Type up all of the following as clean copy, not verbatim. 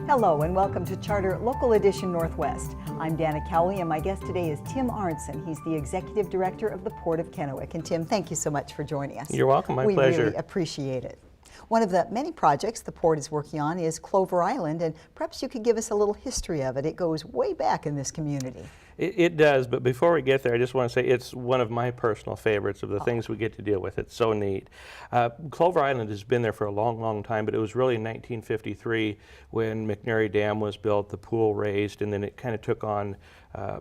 Hello and welcome to Charter Local Edition Northwest. I'm Dana Cowley and my guest today is Tim Arntzen. He's the Executive Director of the Port of Kennewick. And Tim, thank you so much for joining us. You're welcome, my pleasure. We really appreciate it. One of the many projects the Port is working on is Clover Island, and perhaps you could give us a little history of it. It goes way back in this community. It does, but before we get there, I just want to say it's one of my personal favorites of the things we get to deal with. It's so neat. Clover Island has been there for a long, long time, but it was really in 1953 when McNary Dam was built, the pool raised, and then it kind of took on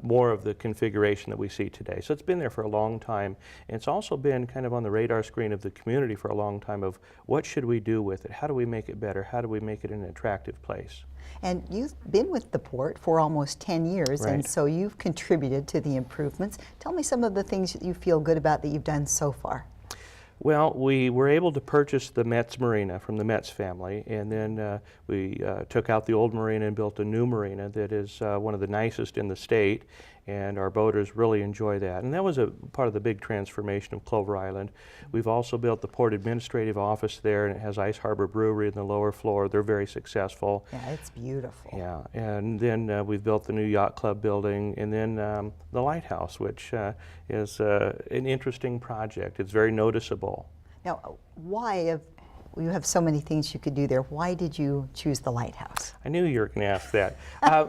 more of the configuration that we see today. So it's been there for a long time, and it's also been kind of on the radar screen of the community for a long time of what should we do with it? How do we make it better? How do we make it an attractive place? And you've been with the Port for almost 10 years, right. And so you've contributed to the improvements. Tell me some of the things that you feel good about that you've done so far. Well, we were able to purchase the Metz Marina from the Metz family, and then we took out the old marina and built a new marina that is one of the nicest in the state, and our boaters really enjoy that. And that was a part of the big transformation of Clover Island. We've also built the Port Administrative Office there, and it has Ice Harbor Brewery in the lower floor. They're very successful. Yeah, it's beautiful. Yeah, and then we've built the new Yacht Club building, and then the Lighthouse, which is an interesting project. It's very noticeable. Now, you have so many things you could do there. Why did you choose the Lighthouse? I knew you were going to ask that.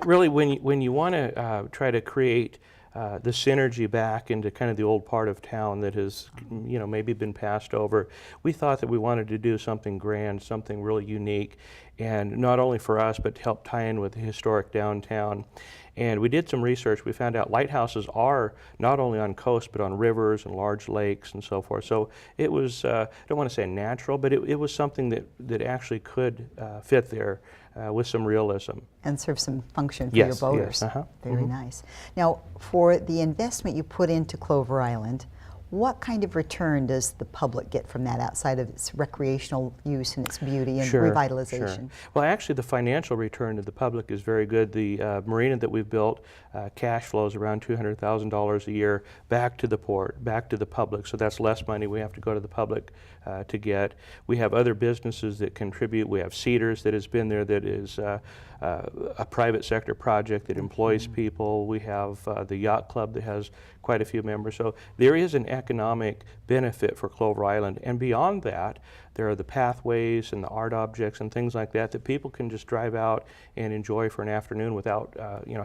Really, when you want to try to create the synergy back into kind of the old part of town that has, maybe been passed over, we thought that we wanted to do something grand, something really unique, and not only for us, but to help tie in with the historic downtown. And we did some research. We found out lighthouses are not only on coast, but on rivers and large lakes and so forth. So it was, I don't want to say natural, but it was something that actually could fit there with some realism. And serve some function for yes, your boaters. Yes, Very nice. Now, for the investment you put into Clover Island, what kind of return does the public get from that outside of its recreational use and its beauty and revitalization? Sure. Well, actually, the financial return to the public is very good. The marina that we've built cash flows around $200,000 a year back to the port, back to the public. So that's less money we have to go to the public to get. We have other businesses that contribute. We have Cedars that has been there that is a private sector project that employs people. We have the Yacht Club that has quite a few members. So there is an economic benefit for Clover Island. And beyond that, there are the pathways and the art objects and things like that that people can just drive out and enjoy for an afternoon without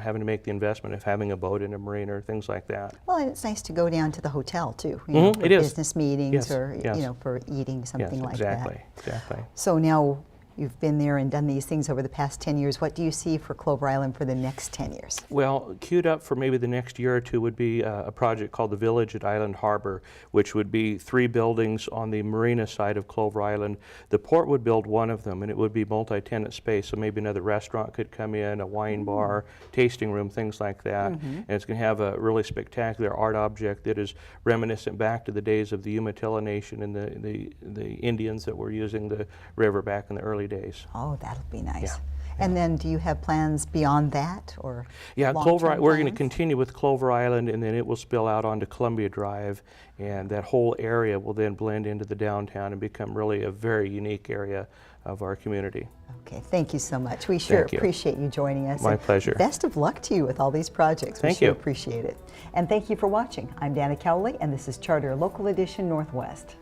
having to make the investment of having a boat in a marina or things like that. Well, and it's nice to go down to the hotel too, for business meetings or for eating something like that. Exactly. So now you've been there and done these things over the past 10 years. What do you see for Clover Island for the next 10 years? Well, queued up for maybe the next year or two would be a project called the Village at Island Harbor, which would be 3 buildings on the marina side of Clover Island. The port would build one of them, and it would be multi-tenant space, so maybe another restaurant could come in, a wine bar, tasting room, things like that. And it's going to have a really spectacular art object that is reminiscent back to the days of the Umatilla Nation and the Indians that were using the river back in the early days. Oh, that'll be nice. Yeah. And then do you have plans beyond that, or Clover, we're going to continue with Clover Island, and then it will spill out onto Columbia Drive, and that whole area will then blend into the downtown and become really a very unique area of our community. Okay, thank you so much. We sure appreciate you joining us. My pleasure. Best of luck to you with all these projects. Thank you. you. Appreciate it. And thank you for watching. I'm Dana Cowley, and this is Charter Local Edition Northwest.